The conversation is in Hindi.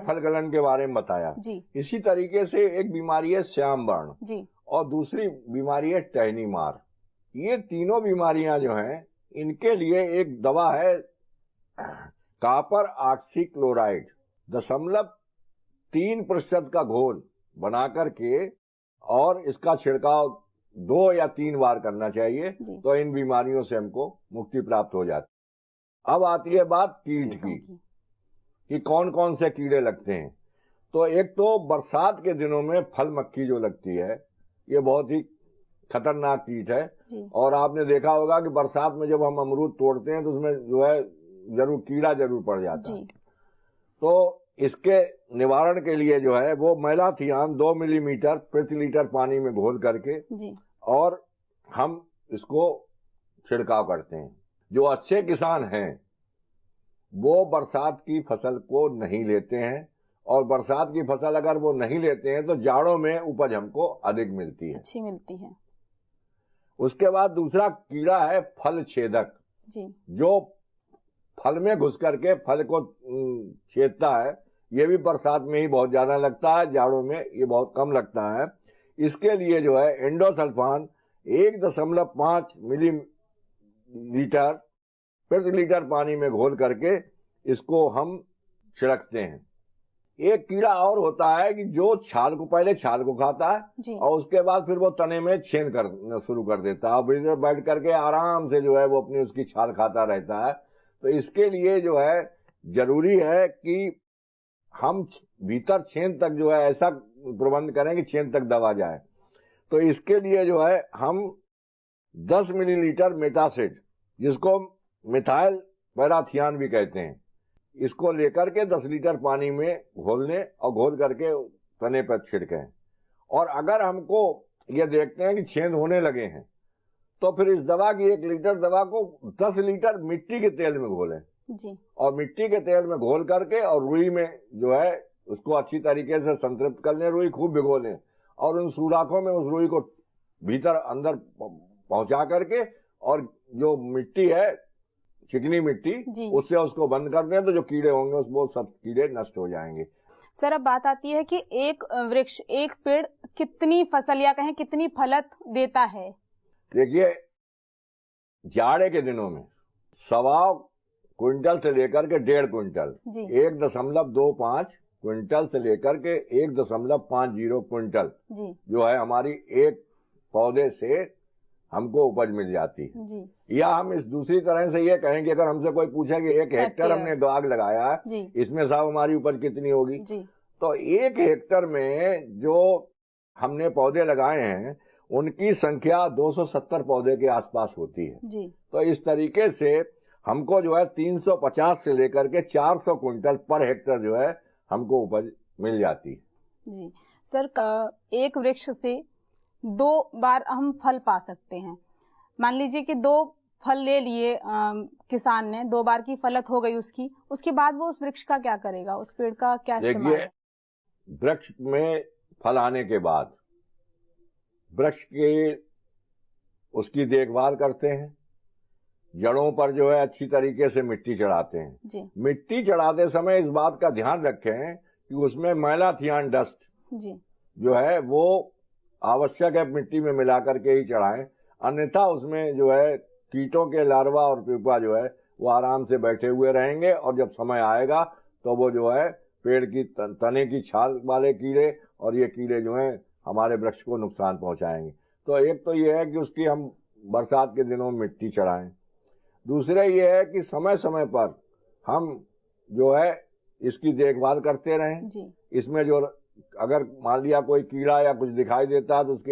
फल गलन के बारे में बताया जी। इसी तरीके से एक बीमारी है श्याम वर्ण जी। और दूसरी बीमारी है टहनी मार। ये तीनों बीमारियां जो हैं इनके लिए एक दवा है कॉपर ऑक्सीक्लोराइड 0.3% का घोल बना करके और इसका छिड़काव 2 या 3 बार करना चाहिए तो इन बीमारियों से हमको मुक्ति प्राप्त हो जाती। अब आती है बात कीट की कि कौन कौन से कीड़े लगते हैं। तो एक तो बरसात के दिनों में फल मक्खी जो लगती है ये बहुत ही खतरनाक कीट है और आपने देखा होगा कि बरसात में जब हम अमरूद तोड़ते हैं तो उसमें जो है जरूर कीड़ा जरूर पड़ जाता है। तो इसके निवारण के लिए जो है वो मैलाथियान 2 मिलीमीटर प्रति लीटर पानी में घोल करके और हम इसको छिड़काव करते हैं। जो अच्छे किसान हैं वो बरसात की फसल को नहीं लेते हैं और बरसात की फसल अगर वो नहीं लेते हैं तो जाड़ों में उपज हमको अधिक मिलती है, अच्छी मिलती है। उसके बाद दूसरा कीड़ा है फल छेदक जो फल में घुस करके फल को छेदता है। ये भी बरसात में ही बहुत ज्यादा लगता है, जाड़ों में ये बहुत कम लगता है। इसके लिए जो है एंडोसल्फान 1.5 मिलीलीटर प्रति लीटर पानी में घोल करके इसको हम छिड़कते हैं। एक कीड़ा और होता है कि जो पहले छाल को खाता है और उसके बाद फिर वो तने में छेद करना शुरू कर देता है और भीतर बैठ करके आराम से जो है वो अपनी उसकी छाल खाता रहता है। तो इसके लिए जो है जरूरी है कि हम भीतर छेद तक जो है ऐसा प्रबंध करें कि छेद तक दवा जाए। तो इसके लिए जो है हम 10 मिलीलीटर मेटासिड जिसको मिथाइल पैराथियान भी कहते हैं इसको लेकर के 10 लीटर पानी में घोलने और घोल करके तने पर छिड़कें। और अगर हमको ये देखते हैं कि छेद होने लगे हैं तो फिर इस दवा की 1 लीटर दवा को 10 लीटर मिट्टी के तेल में घोलें और मिट्टी के तेल में घोल करके और रुई में जो है उसको अच्छी तरीके से संतृप्त कर लें, रुई खूब भिगो लें और उन सुराखों में उस रुई को भीतर अंदर पहुंचा करके और जो मिट्टी है चिकनी मिट्टी उससे उसको बंद कर दें तो जो कीड़े होंगे वो सब कीड़े नष्ट हो जाएंगे। सर अब बात आती है कि एक वृक्ष एक पेड़ कितनी फसल या कहें कितनी फलत देता है। देखिए जाड़े के दिनों में 1.25 क्विंटल से लेकर के 1.5 क्विंटल 1.25 क्विंटल से लेकर के 1.50 क्विंटल जो है हमारी एक पौधे से हमको उपज मिल जाती है। या हम इस दूसरी तरह से ये कहें कि अगर हमसे कोई पूछे कि 1 हेक्टेयर हमने बाग लगाया है इसमें साहब हमारी उपज कितनी होगी, तो 1 हेक्टेयर में जो हमने पौधे लगाए हैं उनकी संख्या 270 पौधे के आसपास होती है। तो इस तरीके से हमको जो है 350 से लेकर के 400 क्विंटल पर हेक्टेयर जो है हमको उपज मिल जाती है। जी सर, एक वृक्ष से 2 बार हम फल पा सकते हैं। मान लीजिए कि 2 फल ले लिए किसान ने, 2 बार की फलत हो गई उसके बाद वो उस वृक्ष का क्या करेगा, उस पेड़ का क्या इस्तेमाल? देखिए वृक्ष में फल आने के बाद वृक्ष के उसकी देखभाल करते हैं, जड़ों पर जो है अच्छी तरीके से मिट्टी चढ़ाते हैं। मिट्टी चढ़ाते समय इस बात का ध्यान रखें कि उसमें मैलाथियान डस्ट जो है वो आवश्यक है मिट्टी में मिला करके ही चढ़ाएं, अन्यथा उसमें जो है कीटों के लार्वा और प्यूपा जो है वो आराम से बैठे हुए रहेंगे और जब समय आएगा तो वो जो है पेड़ की तने की छाल वाले कीड़े और ये कीड़े जो हैं हमारे वृक्ष को नुकसान पहुंचाएंगे। तो एक तो ये है कि उसकी हम बरसात के दिनों में मिट्टी चढ़ाएं, दूसरा ये है कि समय समय पर हम जो है इसकी देखभाल करते रहें। इसमें जो अगर मान लिया कोई कीड़ा या कुछ दिखाई देता है तो उसके